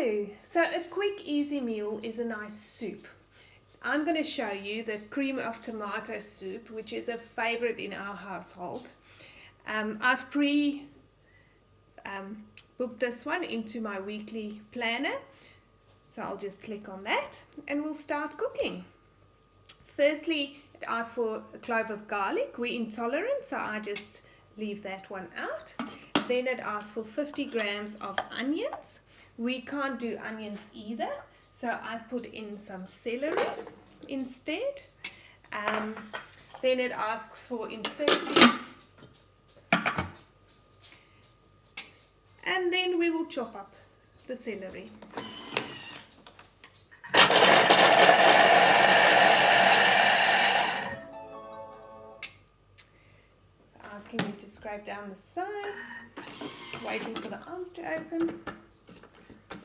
Hello! So a quick easy meal is a nice soup. I'm going to show you the cream of tomato soup, which is a favorite in our household. I've booked this one into my weekly planner, so I'll just click on that and we'll start cooking. Firstly, it asks for a clove of garlic. We're intolerant, so I just leave that one out. Then it asks for 50 grams of onions. We can't do onions either, so I put in some celery instead. Then it asks for inserting, and then we will chop up the celery. Asking me to scrape down the sides, waiting for the arms to open.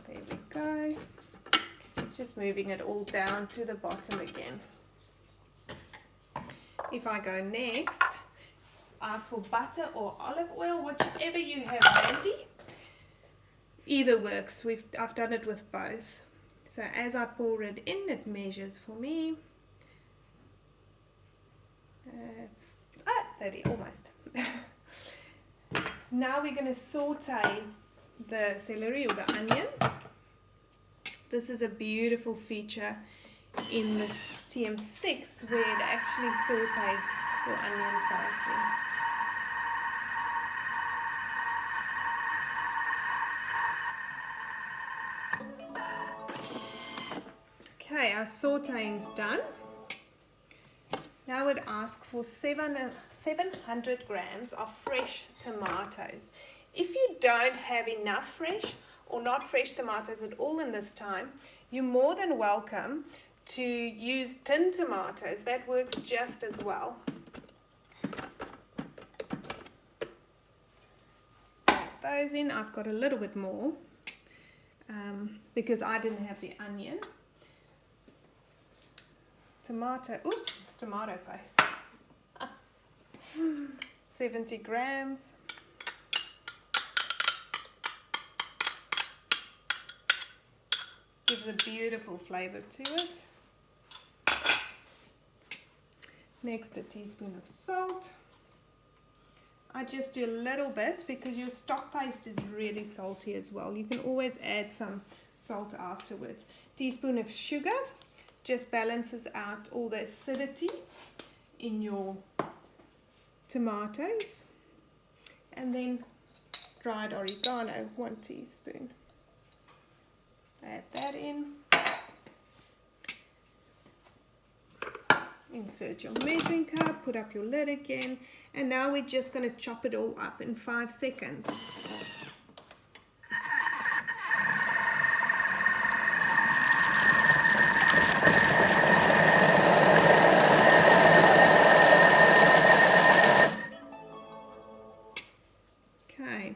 There we go. Just moving it all down to the bottom again. If I go next, ask for butter or olive oil, whichever you have handy. Either works. I've done it with both. So as I pour it in, it measures for me. It's 30 almost. Now we're going to saute the celery or the onion. This is a beautiful feature in this TM6 where it actually sautes your onions nicely. Okay, our sauteing's done. Now it asks for 700 grams of fresh tomatoes. If you don't have enough fresh or not fresh tomatoes at all in this time, you're more than welcome to use tin tomatoes. That works just as well. Add those in. I've got a little bit more because I didn't have the onion. Tomato paste. 70 grams. Gives a beautiful flavor to it. Next, a teaspoon of salt. I just do a little bit because your stock paste is really salty as well. You can always add some salt afterwards. Teaspoon of sugar just balances out all the acidity in your tomatoes. And then dried oregano, 1 teaspoon. Add that in. Insert your measuring cup, put up your lid again, and now we're just going to chop it all up in 5 seconds. Okay.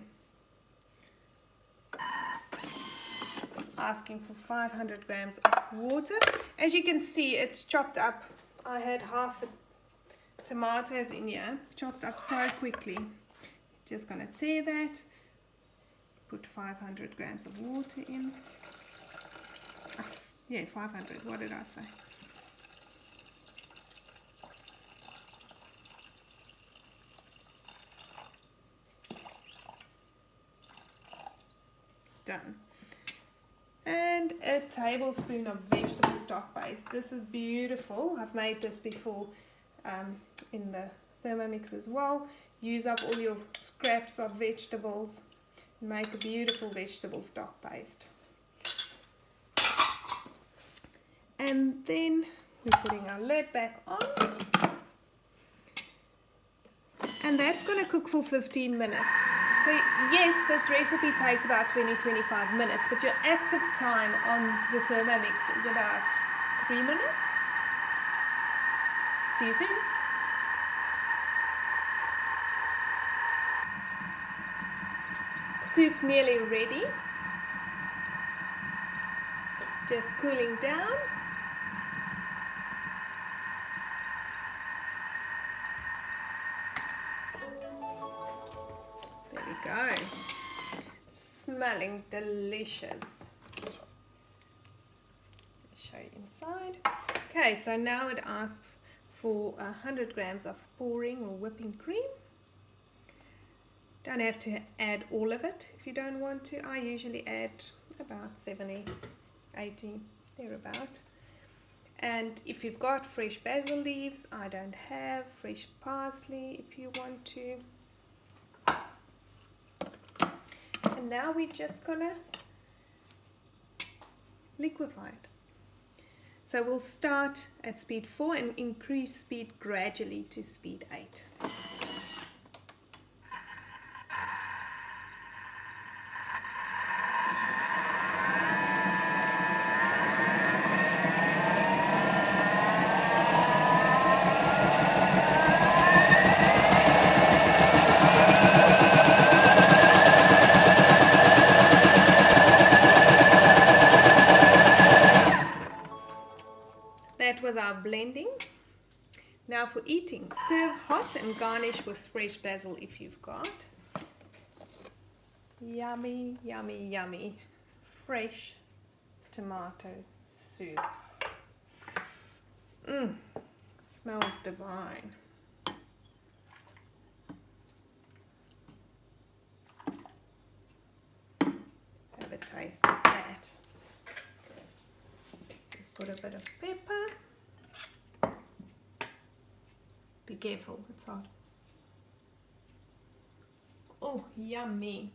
Asking for 500 grams of water. As you can see, it's chopped up. I had half the tomatoes in here, chopped up so quickly. Just going to tear that. Put 500 grams of water in. Yeah, 500. What did I say? Done. And a tablespoon of vegetable stock paste. This is beautiful. I've made this before in the Thermomix as well. Use up all your scraps of vegetables and make a beautiful vegetable stock paste. And then we're putting our lid back on. And that's going to cook for 15 minutes. So yes, this recipe takes about 20-25 minutes, but your active time on the Thermomix is about 3 minutes. See you soon. Soup's nearly ready. Just cooling down. There we go. Smelling delicious. side. Okay, so now it asks for 100 grams of pouring or whipping cream. Don't have to add all of it if you don't want to. I usually add about 70, 80, thereabout. And if you've got fresh basil leaves, I don't have, fresh parsley if you want to. And now we're just gonna liquefy it. So we'll start at speed 4 and increase speed gradually to speed 8. That was our blending. Now for eating, serve hot and garnish with fresh basil if you've got. Yummy, yummy, yummy. Fresh tomato soup. Smells divine. Have a taste of that. Just put a bit of pepper. Be careful, it's hot. Oh, yummy.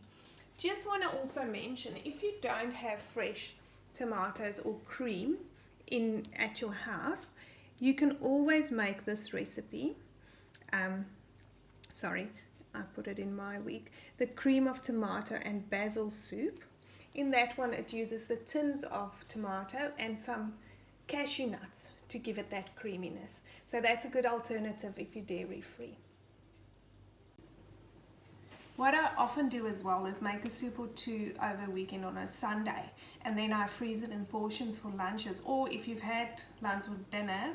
Just want to also mention, if you don't have fresh tomatoes or cream at your house, you can always make this recipe. Sorry, I put it in my week. The cream of tomato and basil soup. In that one, it uses the tins of tomato and some cashew nuts to give it that creaminess. So that's a good alternative if you're dairy free. What I often do as well is make a soup or two over a weekend on a Sunday, and then I freeze it in portions for lunches. Or if you've had lunch or dinner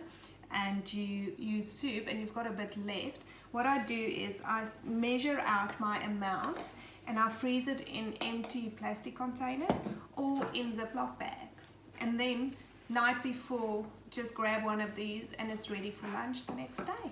and you use soup and you've got a bit left, what I do is I measure out my amount and I freeze it in empty plastic containers or in Ziploc bags. And then night before, just grab one of these and it's ready for lunch the next day.